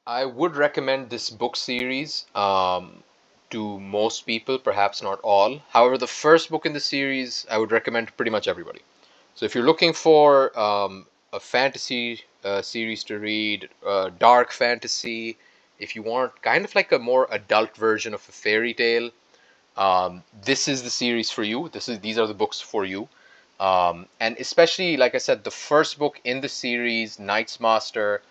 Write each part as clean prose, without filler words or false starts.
I would recommend this book series to most people, perhaps not all. However, the first book in the series I would recommend to pretty much everybody. So if you're looking for a fantasy series to read, dark fantasy, if you want kind of like a more adult version of a fairy tale, this is the series for you. These are the books for you. And especially, like I said, the first book in the series, Knight's Master,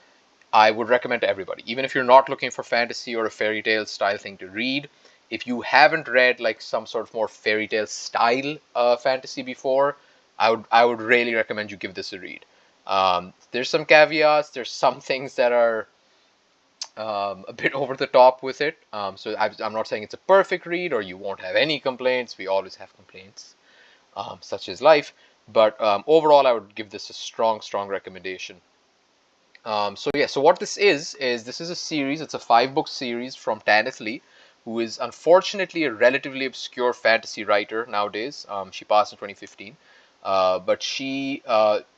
I would recommend to everybody. Even if you're not looking for fantasy or a fairy tale style thing to read, if you haven't read like some sort of more fairy tale style fantasy before, I would really recommend you give this a read. There's some caveats. There's some things that are a bit over the top with it. I'm not saying it's a perfect read or you won't have any complaints. We always have complaints, such as life. But overall, I would give this a strong, strong recommendation. So what this is a series. It's a 5 book series from Tanith Lee, who is unfortunately a relatively obscure fantasy writer nowadays. She passed in 2015, but she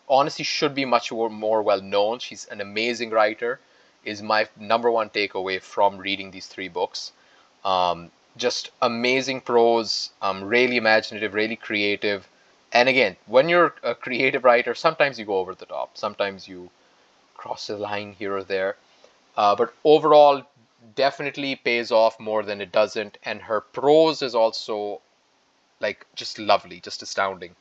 honestly should be much more well known. She's an amazing writer. Is my number one takeaway from reading these 3 books. Just amazing prose, really imaginative, really creative. And again, when you're a creative writer, sometimes you go over the top. Sometimes you cross the line here or there. But overall, definitely pays off more than it doesn't. And her prose is also like just lovely, just astounding,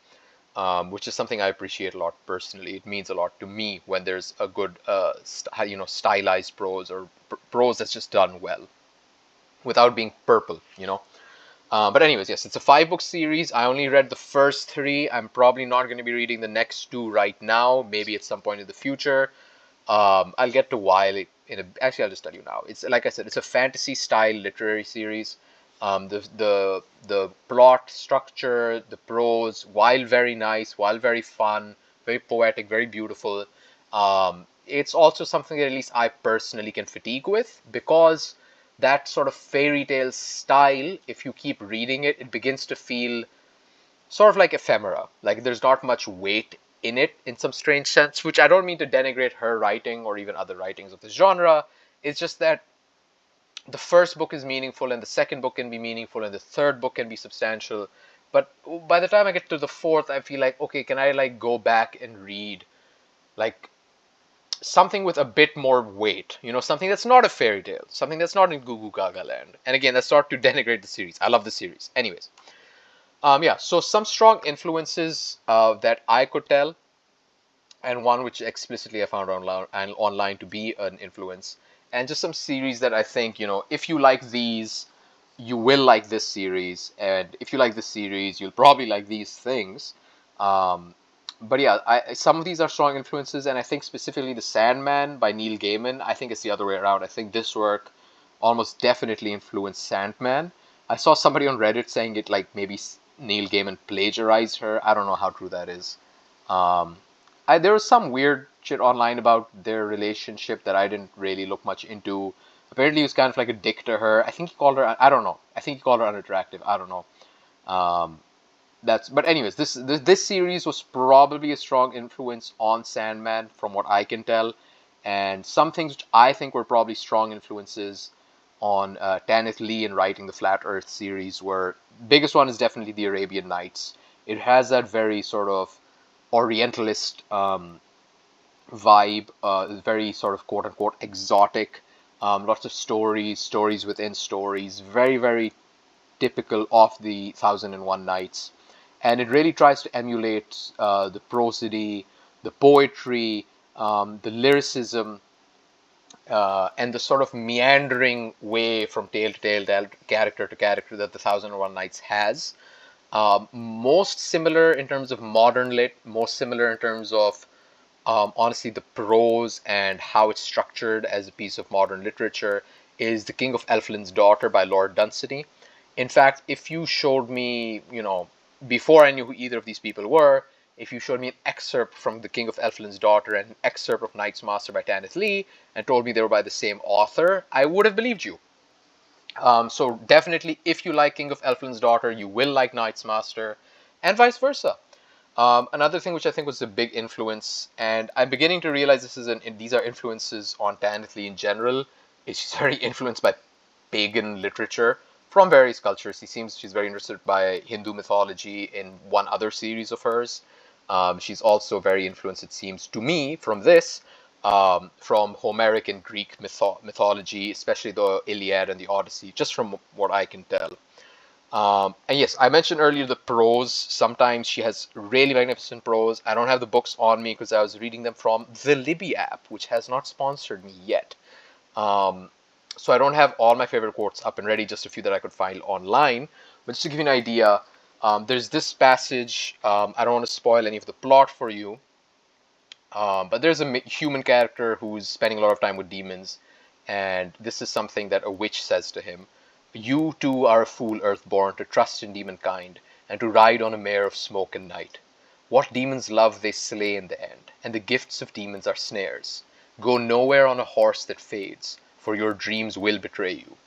which is something I appreciate a lot personally. It means a lot to me when there's a good, stylized prose or prose that's just done well without being purple. But anyways, yes, it's a 5 book series. I only read the first 3. I'm probably not going to be reading the next 2 right now. Maybe at some point in the future. I'll get to why actually I'll just tell you now. It's like I said, it's a fantasy style literary series. The plot structure, the prose, while very nice, while very fun, very poetic, very beautiful. It's also something that at least I personally can fatigue with because that sort of fairy tale style, if you keep reading it, it begins to feel sort of like ephemera. Like there's not much weight in it in some strange sense, which I don't mean to denigrate her writing or even other writings of this genre. It's just that the first book is meaningful and the second book can be meaningful and the third book can be substantial. But by the time I get to the fourth, I feel like, okay, can I like go back and read like something with a bit more weight, something that's not a fairy tale, something that's not in Goo Goo Gaga land. And again, that's not to denigrate the series. I love the series. Anyways, yeah, so some strong influences that I could tell, and one which explicitly I found online to be an influence, and just some series that I think, if you like these, you will like this series, and if you like this series, you'll probably like these things. Um, but yeah, some of these are strong influences, and I think specifically The Sandman by Neil Gaiman, I think it's the other way around. I think this work almost definitely influenced Sandman. I saw somebody on Reddit saying it like maybe Neil Gaiman plagiarized her. I don't know how true that is. Um, there was some weird shit online about their relationship that I didn't really look much into. Apparently, he was kind of like a dick to her. I think he called her. I don't know. I think he called her unattractive. I don't know. Um, but anyways, this series was probably a strong influence on Sandman, from what I can tell, and some things which I think were probably strong influences on Tanith Lee in writing the Flat Earth series were biggest one is definitely the Arabian Nights. It has that very sort of Orientalist vibe, very sort of quote unquote exotic. Lots of stories within stories, very very typical of the Thousand and One Nights, and it really tries to emulate the prosody, the poetry, the lyricism, and the sort of meandering way from tale to tale, character to character that the Thousand and One Nights has. Most similar in terms of modern lit, most similar in terms of honestly the prose and how it's structured as a piece of modern literature is The King of Elfland's Daughter by Lord Dunsany. In fact, if you showed me, before I knew who either of these people were, if you showed me an excerpt from The King of Elfland's Daughter and an excerpt of Knight's Master by Tanith Lee and told me they were by the same author, I would have believed you. So definitely, if you like King of Elfland's Daughter, you will like Knight's Master, and vice versa. Another thing which I think was a big influence, and I'm beginning to realize these are influences on Tanith Lee in general, she's very influenced by pagan literature from various cultures. She's very interested by Hindu mythology in one other series of hers. She's also very influenced, it seems to me, from this, from Homeric and Greek mythology, especially the Iliad and the Odyssey, just from what I can tell. And yes, I mentioned earlier the prose. Sometimes she has really magnificent prose. I don't have the books on me because I was reading them from the Libby app, which has not sponsored me yet. Um, so I don't have all my favorite quotes up and ready, just a few that I could find online. But just to give you an idea, there's this passage. I don't want to spoil any of the plot for you, but there's a human character who's spending a lot of time with demons, and this is something that a witch says to him. You too are a fool, earthborn, to trust in demonkind, and to ride on a mare of smoke and night. What demons love they slay in the end, and the gifts of demons are snares. Go nowhere on a horse that fades, for your dreams will betray you.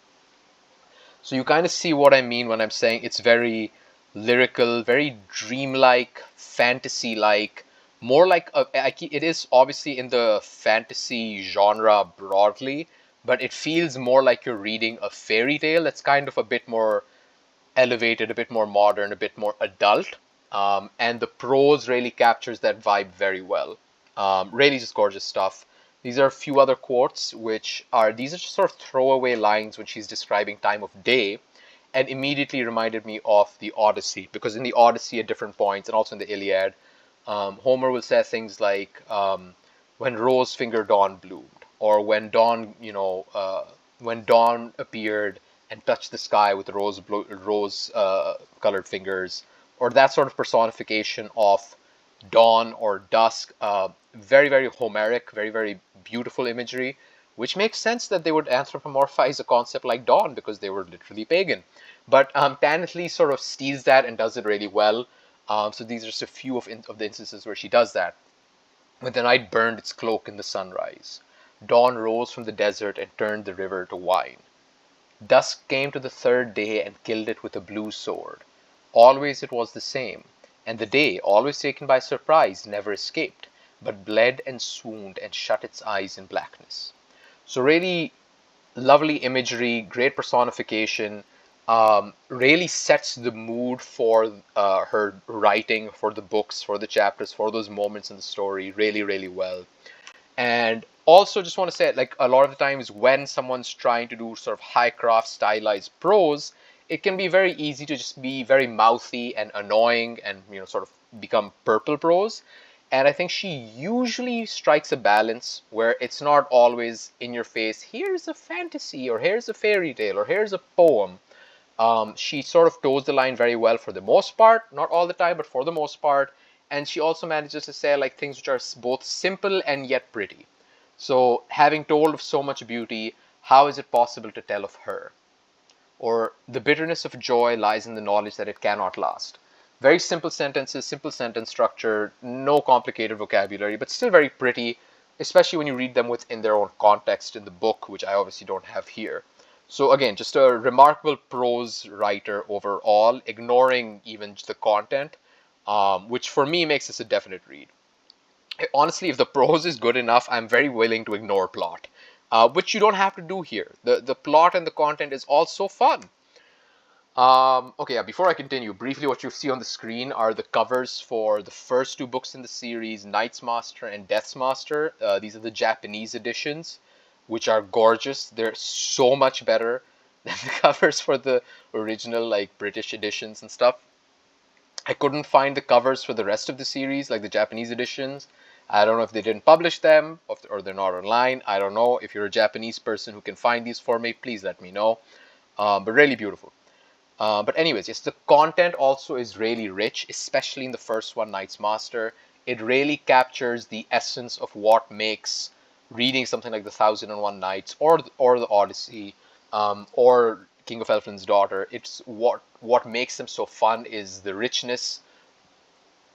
So you kind of see what I mean when I'm saying it's very lyrical, very dreamlike, fantasy-like, more like it is obviously in the fantasy genre broadly, but it feels more like you're reading a fairy tale that's kind of a bit more elevated, a bit more modern, a bit more adult. And the prose really captures that vibe very well. Really just gorgeous stuff. These are a few other quotes, these are just sort of throwaway lines when she's describing time of day, and immediately reminded me of the Odyssey, because in the Odyssey at different points, and also in the Iliad, Homer will say things like, when rose finger dawn bloomed, or when dawn appeared and touched the sky with rose colored fingers, or that sort of personification of dawn or dusk. Very, very Homeric, very, very beautiful imagery, which makes sense that they would anthropomorphize a concept like dawn because they were literally pagan. But Tanith Lee sort of steals that and does it really well. So these are just a few of the instances where she does that. When the night burned its cloak in the sunrise, dawn rose from the desert and turned the river to wine. Dusk came to the third day and killed it with a blue sword. Always it was the same, and the day, always taken by surprise, never escaped, but bled and swooned and shut its eyes in blackness. So really lovely imagery, great personification, really sets the mood for her writing, for the books, for the chapters, for those moments in the story really, really well. And also just want to say, like, a lot of the times when someone's trying to do sort of high craft stylized prose, it can be very easy to just be very mouthy and annoying and, sort of become purple prose. And I think she usually strikes a balance where it's not always in your face, here's a fantasy, or here's a fairy tale, or here's a poem. She sort of toes the line very well for the most part, not all the time, but for the most part. And she also manages to say like things which are both simple and yet pretty. So, having told of so much beauty, how is it possible to tell of her? Or the bitterness of joy lies in the knowledge that it cannot last. Very simple sentences, simple sentence structure, no complicated vocabulary, but still very pretty, especially when you read them within their own context in the book, which I obviously don't have here. So again, just a remarkable prose writer overall, ignoring even the content, which for me makes this a definite read. Honestly, if the prose is good enough, I'm very willing to ignore plot, which you don't have to do here. The plot and the content is also fun. Okay, yeah, before I continue, briefly what you see on the screen are the covers for the first two books in the series, Knight's Master and Death's Master. These are the Japanese editions, which are gorgeous. They're so much better than the covers for the original, like, British editions and stuff. I couldn't find the covers for the rest of the series, like the Japanese editions. I don't know if they didn't publish them or they're not online. I don't know. If you're a Japanese person who can find these for me, please let me know. But really beautiful. But anyways, yes, the content also is really rich, especially in the first one, Knight's Master. It really captures the essence of what makes reading something like The Thousand and One Nights or the Odyssey, or King of Elfland's Daughter. It's what makes them so fun is the richness,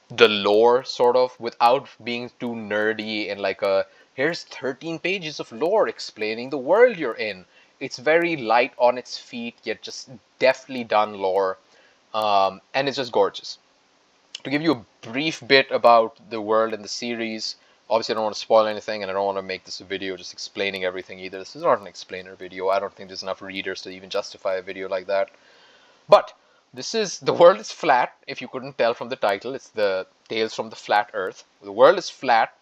the lore, sort of, without being too nerdy and like here's 13 pages of lore explaining the world you're in. It's very light on its feet, yet just deftly done lore, and it's just gorgeous. To give you a brief bit about the world and the series, Obviously, I don't want to spoil anything, and I don't want to make this a video just explaining everything either. This is not an explainer video. I don't think there's enough readers to even justify a video like that. But this is, the world is flat. If you couldn't tell from the title, it's the Tales from the Flat Earth. The world is flat.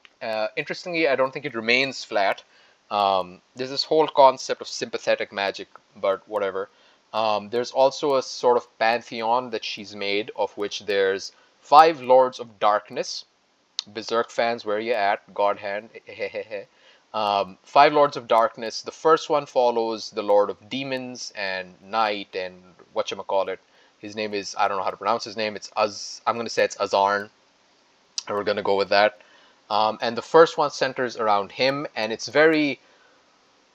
Interestingly, I don't think it remains flat. There's this whole concept of sympathetic magic, but whatever. There's also a sort of pantheon that she's made, of which there's 5 Lords of Darkness. Berserk fans, where you at? God hand. 5 Lords of Darkness. The first one follows the Lord of Demons and Night and whatchamacallit. His name is, I don't know how to pronounce his name. I'm going to say it's Azarn. And we're going to go with that. And the first one centers around him, and it's very,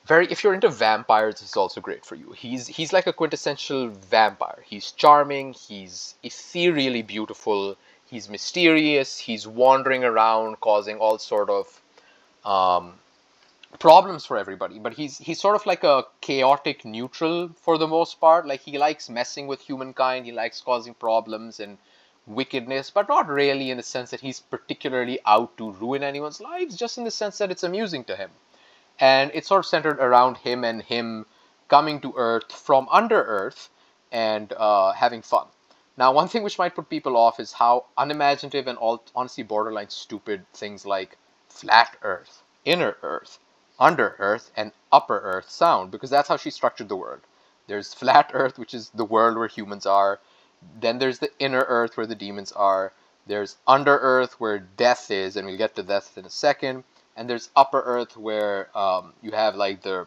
if you're into vampires, this is also great for you. He's like a quintessential vampire. He's charming, he's ethereally beautiful, he's mysterious, he's wandering around causing all sort of problems for everybody. But he's sort of like a chaotic neutral for the most part. Like, he likes messing with humankind, he likes causing problems and wickedness, but not really in the sense that he's particularly out to ruin anyone's lives, just in the sense that it's amusing to him. And it's sort of centered around him and him coming to Earth from under Earth and having fun. Now, one thing which might put people off is how unimaginative and honestly borderline stupid things like flat Earth, inner Earth, under Earth, and upper Earth sound, because that's how she structured the world. There's flat Earth, which is the world where humans are. Then there's the inner Earth where the demons are. There's under Earth where death is, and we'll get to death in a second. And there's upper Earth where you have like the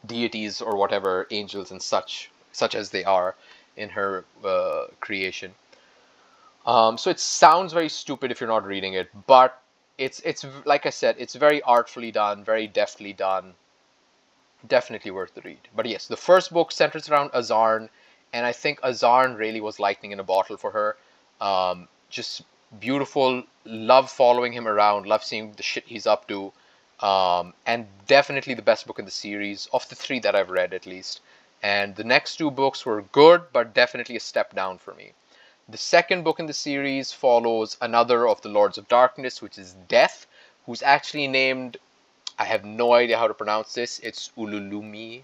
deities or whatever, angels and such as they are in her creation. So it sounds very stupid if you're not reading it, but it's like I said, it's very artfully done, very deftly done. Definitely worth the read. But yes, the first book centers around Azarn, and I think Azarn really was lightning in a bottle for her. Just beautiful, love following him around, love seeing the shit he's up to, and definitely the best book in the series, of the 3 that I've read at least. And the next 2 books were good, but definitely a step down for me. The second book in the series follows another of the Lords of Darkness, which is Death, who's actually named, I have no idea how to pronounce this, it's Ululumi,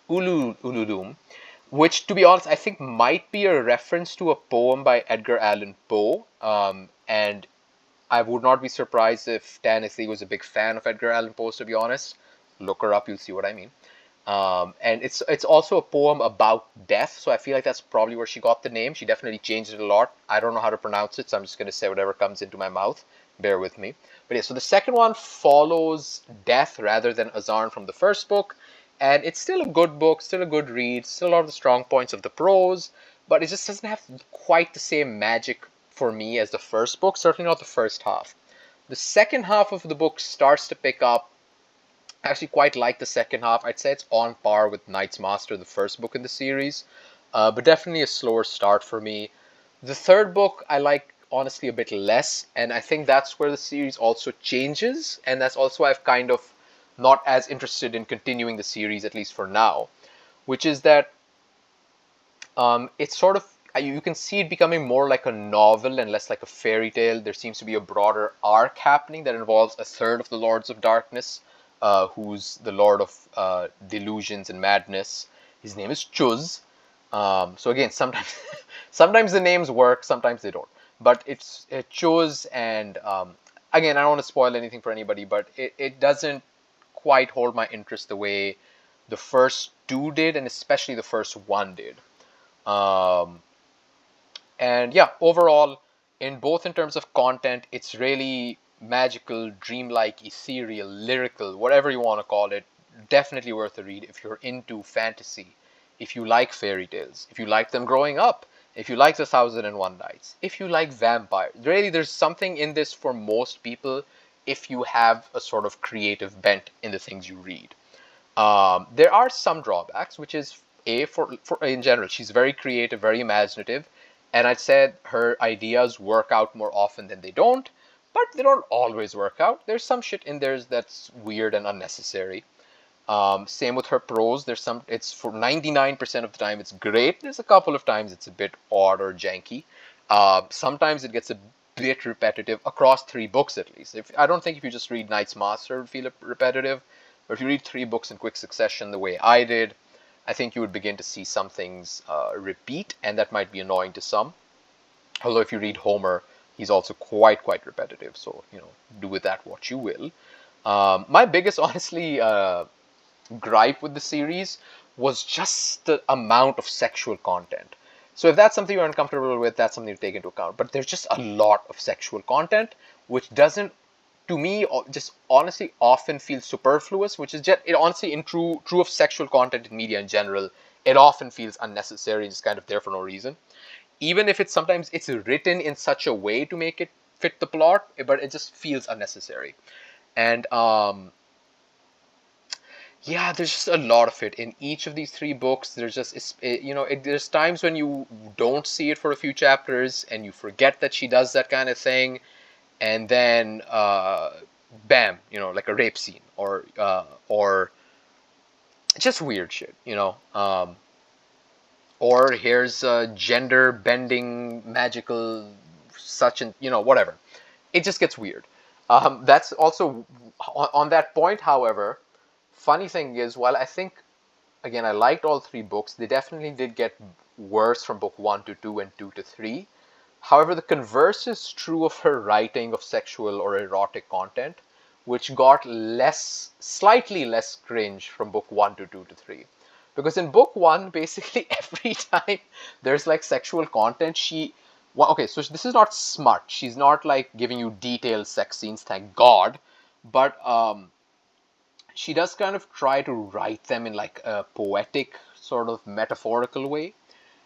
Ululum, which, to be honest, I think might be a reference to a poem by Edgar Allan Poe. And I would not be surprised if Tanith Lee was a big fan of Edgar Allan Poe, to be honest. Look her up, you'll see what I mean. And it's also a poem about death, so I feel like that's probably where she got the name. She definitely changed it a lot. I don't know how to pronounce it, so I'm just going to say whatever comes into my mouth. Bear with me. But yeah, so the second one follows Death rather than Azarn from the first book. And it's still a good book, still a good read, still a lot of the strong points of the prose, but it just doesn't have quite the same magic for me as the first book, certainly not the first half. The second half of the book starts to pick up. I actually quite like the second half. I'd say it's on par with Knight's Master, the first book in the series, but definitely a slower start for me. The third book I like honestly a bit less, and I think that's where the series also changes, and that's also why I've kind of not as interested in continuing the series, at least for now, which is that it's sort of, you can see it becoming more like a novel and less like a fairy tale. There seems to be a broader arc happening that involves a third of the Lords of Darkness, who's the Lord of Delusions and Madness. His name is Chuz. So again, sometimes sometimes the names work, sometimes they don't. But it's Chuz, and again, I don't want to spoil anything for anybody, but it doesn't quite hold my interest the way the first 2 did, and especially the first 1 did. And yeah, overall, in terms of content, it's really magical, dreamlike, ethereal, lyrical, whatever you want to call it. Definitely worth a read if you're into fantasy, if you like fairy tales, if you like them growing up, if you like the 1001 Nights, if you like vampires. Really, there's something in this for most people if you have a sort of creative bent in the things you read. There are some drawbacks, which is for in general, she's very creative, very imaginative, and I'd say her ideas work out more often than they don't, but they don't always work out. There's some shit in there that's weird and unnecessary. Same with her prose. It's for 99% of the time it's great. There's a couple of times it's a bit odd or janky. Sometimes it gets a bit repetitive across 3 books at least. I don't think if you just read Knight's Master it would feel repetitive, but if you read 3 books in quick succession the way I did, I think you would begin to see some things repeat, and that might be annoying to some. Although if you read Homer, he's also quite repetitive. So do with that what you will. My biggest, honestly, gripe with the series was just the amount of sexual content. So if that's something you're uncomfortable with, that's something to take into account. But there's just a lot of sexual content, which doesn't, to me, just honestly often feels superfluous. Which is just it honestly, in true of sexual content in media in general, it often feels unnecessary, just kind of there for no reason. Even if sometimes it's written in such a way to make it fit the plot, but it just feels unnecessary. And yeah, there's just a lot of it in each of these 3 books. There's just there's times when you don't see it for a few chapters and you forget that she does that kind of thing, and then bam, like a rape scene or just weird shit. Or here's a gender bending magical such and whatever. It just gets weird. That's also on that point. However, funny thing is, while I think, again, I liked all 3 books, they definitely did get worse from book 1 to 2 and 2 to 3. However, the converse is true of her writing of sexual or erotic content, which got slightly less cringe from book 1 to 2 to 3. Because in book 1, basically every time there's like sexual content, well, okay, so this is not smut. She's not like giving you detailed sex scenes, thank God. But she does kind of try to write them in like a poetic, sort of metaphorical way.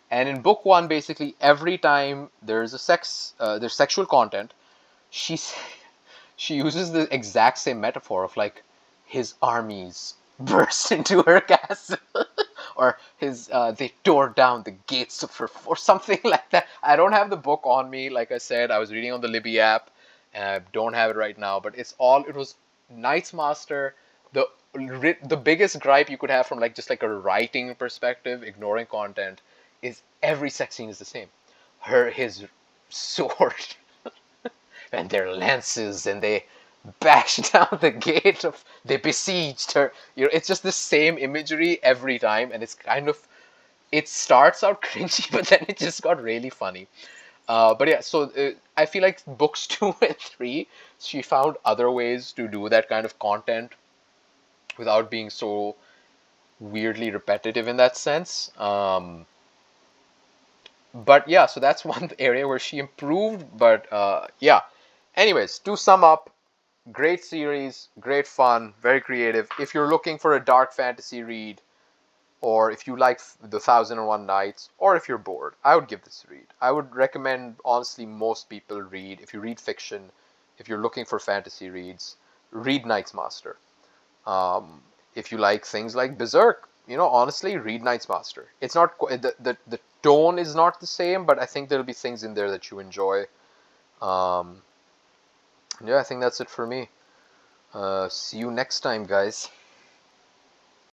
And in book 1, basically every time there's there's sexual content, she's she uses the exact same metaphor of like his armies burst into her castle, or they tore down the gates of her, or something like that. I don't have the book on me. Like I said, I was reading on the Libby app, and I don't have it right now. But it was Knight's Master. The biggest gripe you could have from like just like a writing perspective, ignoring content, is every sex scene is the same. His sword and their lances, and they bashed down the gate of, they besieged her. It's just the same imagery every time, and it's kind of, it starts out cringy, but then it just got really funny. But yeah, so I feel like books 2 and 3, she found other ways to do that kind of content without being so weirdly repetitive in that sense. But yeah, so that's one area where she improved. But yeah. Anyways, to sum up, great series, great fun, very creative. If you're looking for a dark fantasy read, or if you like the 1001 Nights, or if you're bored, I would give this a read. I would recommend, honestly, most people read, if you read fiction, if you're looking for fantasy reads, read Knight's Master. If you like things like Berserk, honestly, read Knight's Master. It's not the tone is not the same, but I think there'll be things in there that you enjoy. Yeah, I think that's it for me. See you next time, guys.